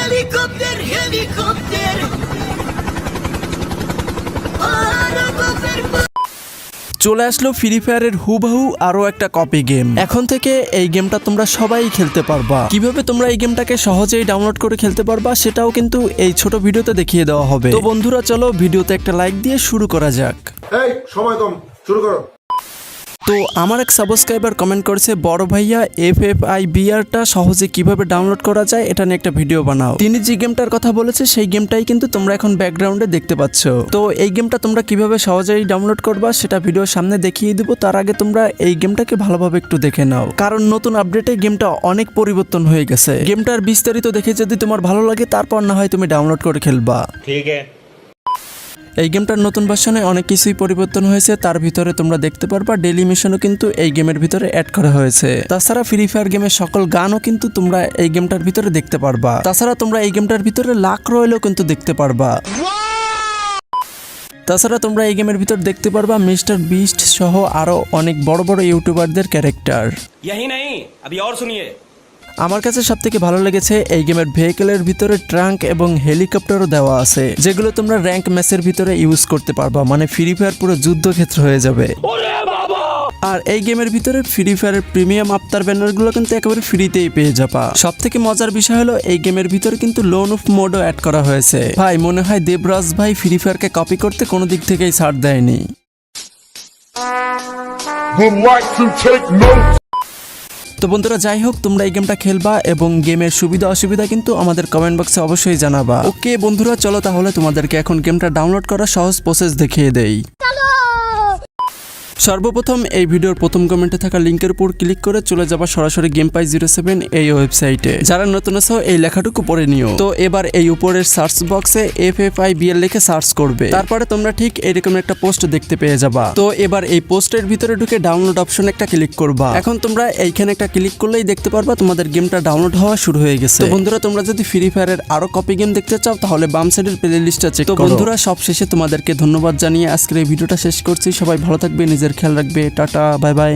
helicópter, helicópter. চলে আসলো ফ্রি ফায়ারের হুবহু আরো একটা কপি গেম। এখন থেকে এই গেমটা তোমরা সবাই খেলতে পারবা। কিভাবে তোমরা এই গেমটাকে সহজেই ডাউনলোড করে খেলতে পারবা সেটাও কিন্তু এই ছোট ভিডিওতে দেখিয়ে দেওয়া হবে। তো বন্ধুরা চলো ভিডিওতে একটা লাইক দিয়ে শুরু করা যাক। এই সময় কম, শুরু করো। তো আমার এক সাবস্ক্রাইবার কমেন্ট করেছে, বড় ভাইয়া FFIBRটা সহজে কিভাবে ডাউনলোড করা যায় এটা নিয়ে একটা ভিডিও বানাও। তিনি যে গেমটার কথা বলেছে সেই গেমটাই কিন্তু তোমরা এখন ব্যাকগ্রাউন্ডে দেখতে পাচ্ছ। তো এই গেমটা তোমরা কিভাবে সহজেই ডাউনলোড করবা সেটা ভিডিওর সামনে দেখিয়ে দিব। তার আগে তোমরা এই গেমটাকে ভালোভাবে একটু দেখে নাও, কারণ নতুন আপডেটে গেমটা অনেক পরিবর্তন হয়ে গেছে। গেমটার বিস্তারিত দেখে যদি তোমার ভালো লাগে তারপর না হয় তুমি ডাউনলোড করে খেলবা। ঠিক আছে। এই গেমটার নতুন ভার্সনে অনেক কিছুই পরিবর্তন হয়েছে। তার ভিতরে তোমরা দেখতে পারবা ডেইলি মিশনও কিন্তু এই গেমের ভিতরে অ্যাড করা হয়েছে। তাছাড়া ফ্রি ফায়ার গেমের সকল গানও কিন্তু তোমরা এই গেমটার ভিতরে দেখতে পারবা। তাছাড়া তোমরা এই গেমটার ভিতরে লাক রয়েলও কিন্তু দেখতে পারবা। তাছাড়া তোমরা এই গেমের ভিতর দেখতে পারবা মিস্টার বিস্ট সহ আরো অনেক বড় বড় ইউটিউবারদের ক্যারেক্টার। यही नहीं, अभी और सुनिए। আমার কাছে সবথেকে ভালো লেগেছে এই গেমের ভেহিকেলের ভিতরে ট্রাঙ্ক এবং হেলিকপ্টারও দেওয়া আছে, যেগুলো তোমরা র্যাঙ্ক ম্যাচের ভিতরে ইউজ করতে পারবা। মানে ফ্রি ফায়ার পুরো যুদ্ধক্ষেত্র হয়ে যাবে। আর এই গেমের ভিতরে ফ্রি ফায়ারের প্রিমিয়াম আফতার ব্যানারগুলো কিন্তু একেবারে ফ্রিতেই পেয়ে যাবা। সব থেকে মজার বিষয় হলো এই গেমের ভিতরে কিন্তু লোন অফ মোডও অ্যাড করা হয়েছে। ভাই মনে হয় দেবরাজ ভাই ফ্রি ফায়ারকে কপি করতে কোনো দিক থেকেই ছাড় দেয়নি। Would like to take notes. তো বন্ধুরা যাই হোক, তোমরা এই গেমটা খেলবা এবং গেমের সুবিধা অসুবিধা কিন্তু আমাদের কমেন্ট বক্সে অবশ্যই জানাবা। ওকে বন্ধুরা চলো তাহলে তোমাদেরকে এখন গেমটা ডাউনলোড করার সহজ প্রসেস দেখিয়ে দেই। সর্বপ্রথম এই ভিডিওর প্রথম কমেন্টে থাকা লিঙ্কের উপর ক্লিক করে চলে যাবা সরাসরি গেমপাই07 এই ওয়েবসাইটে। যারা নতুন আছো এই লেখাটুকু পড়ে নিও। তো এবার এই উপরের সার্চ বক্সে FFIBR লিখে সার্চ করবে। তারপরে তোমরা ঠিক এরকম একটা পোস্ট দেখতে পেয়ে যাবা। তো এবার এই পোস্টের ভিতরে ঢুকে ডাউনলোড অপশন একটা ক্লিক করবা। এখন তোমরা এইখানে একটা ক্লিক করলেই দেখতে পারবা তোমাদের গেমটা ডাউনলোড হওয়া শুরু হয়ে গেছে। তো বন্ধুরা তোমরা যদি ফ্রি ফায়ারের আরো কপি গেম দেখতে চাও তাহলে বাম সাইডের প্লে লিস্টটা চেক করো। তো বন্ধুরা সব শেষে তোমাদেরকে ধন্যবাদ জানিয়ে আজকের এই ভিডিওটা শেষ করছি। সবাই ভালো থাকবে, নিজের খেয়াল রাখবে। Tata, bye bye.